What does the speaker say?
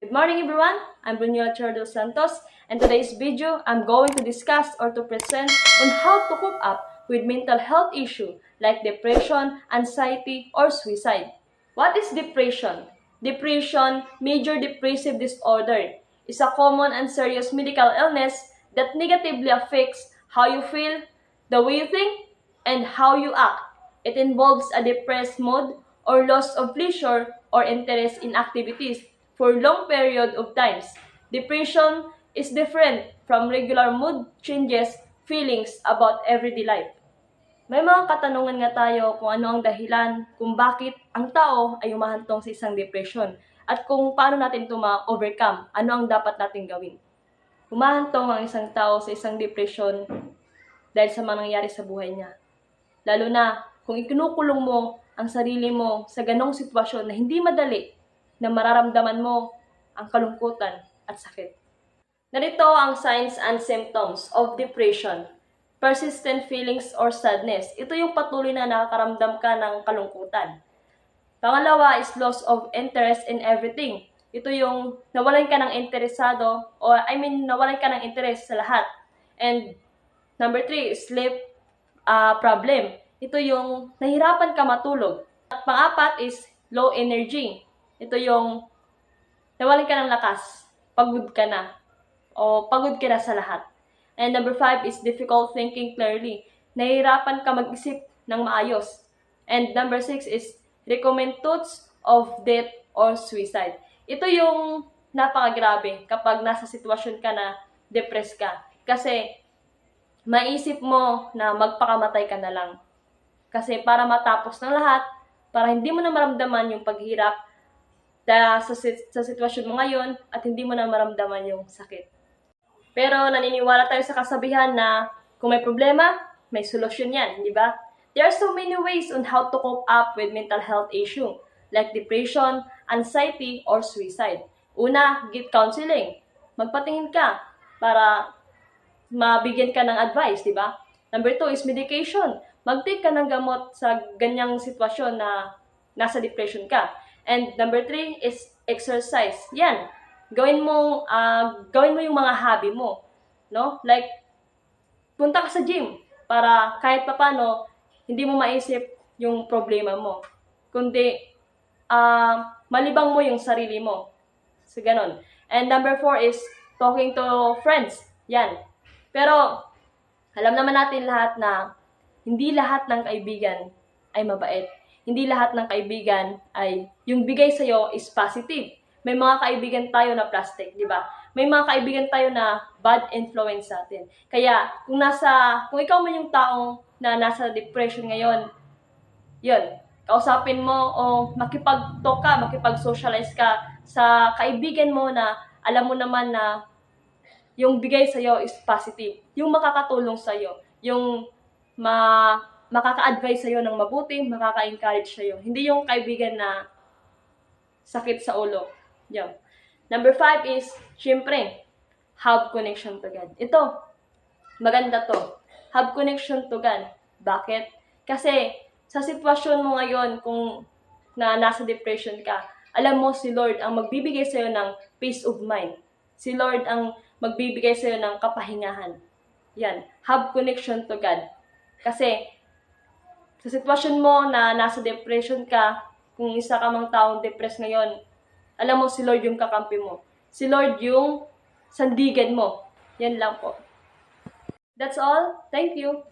Good morning everyone, I'm Brunel Chordo Santos, and today's video I'm going to discuss or to present on how to cope up with mental health issue like depression, anxiety, or suicide. What is depression? Depression, major depressive disorder, is a common and serious medical illness that negatively affects how you feel, the way you think, and how you act. It involves a depressed mood or loss of pleasure or interest in activities for long period of times. Depression is different from regular mood changes, feelings about everyday life. May mga katanungan nga tayo kung ano ang dahilan kung bakit ang tao ay umahantong sa isang depression at kung paano natin ito ma-overcome, ano ang dapat natin gawin. Humahantong ang isang tao sa isang depression dahil sa mga nangyayari sa buhay niya. Lalo na kung ikinukulong mo ang sarili mo sa ganong sitwasyon na hindi madali na mararamdaman mo ang kalungkutan at sakit. Narito ang signs and symptoms of depression. Persistent feelings or sadness. Ito yung patuloy na nakakaramdam ka ng kalungkutan. Pangalawa is loss of interest in everything. Ito yung nawalan ka ng interesado nawalan ka ng interest sa lahat. And number 3 is sleep problem. Ito yung nahirapan ka matulog. At pang-apat is low energy. Ito yung nawalan ka ng lakas, pagod ka na, o pagod ka na sa lahat. And number 5 is difficult thinking clearly. Nahihirapan ka mag-isip ng maayos. And number 6 is recommend thoughts of death or suicide. Ito yung napakagrabe kapag nasa sitwasyon ka na depressed ka. Kasi maisip mo na magpakamatay ka na lang. Kasi para matapos ng lahat, para hindi mo na maramdaman yung paghirap sa sitwasyon mo ngayon at hindi mo na maramdaman yung sakit. Pero naniniwala tayo sa kasabihan na kung may problema, may solusyon yan, di ba? There are so many ways on how to cope up with mental health issue like depression, anxiety, or suicide. Una, get counseling. Magpatingin ka para mabigyan ka ng advice, di ba? Number 2 is medication. Mag-take ka ng gamot sa ganyang sitwasyon na nasa depression ka. And number 3 is exercise. Yan. Gawin mo yung mga hobby mo, no? Like punta ka sa gym para kahit papaano hindi mo maisip yung problema mo. Kundi malibang mo yung sarili mo. So ganon. And number 4 is talking to friends. Yan. Pero alam naman natin lahat na hindi lahat ng kaibigan ay mabait. Hindi lahat ng kaibigan ay yung bigay sa'yo is positive. May mga kaibigan tayo na plastic, di ba? May mga kaibigan tayo na bad influence sa atin. Kaya kung ikaw man yung taong na nasa depression ngayon, yun, kausapin mo o makipag-talk ka, makipag-socialize ka sa kaibigan mo na alam mo naman na yung bigay sa'yo is positive. Yung makakatulong sa'yo. Yung makaka-advise sa'yo ng mabuti, makaka-encourage sa'yo. Hindi yung kaibigan na sakit sa ulo. Yan. Number 5 is, syempre, have connection to God. Ito, maganda to. Have connection to God. Bakit? Kasi, sa sitwasyon mo ngayon, kung nasa depression ka, alam mo si Lord ang magbibigay sa'yo ng peace of mind. Si Lord ang magbibigay sa'yo ng kapahingahan. Yan. Have connection to God. Kasi, sa sitwasyon mo na nasa depression ka, kung isa ka mang taong depressed ngayon, alam mo si Lord yung kakampi mo. Si Lord yung sandigan mo. Yan lang po. That's all. Thank you.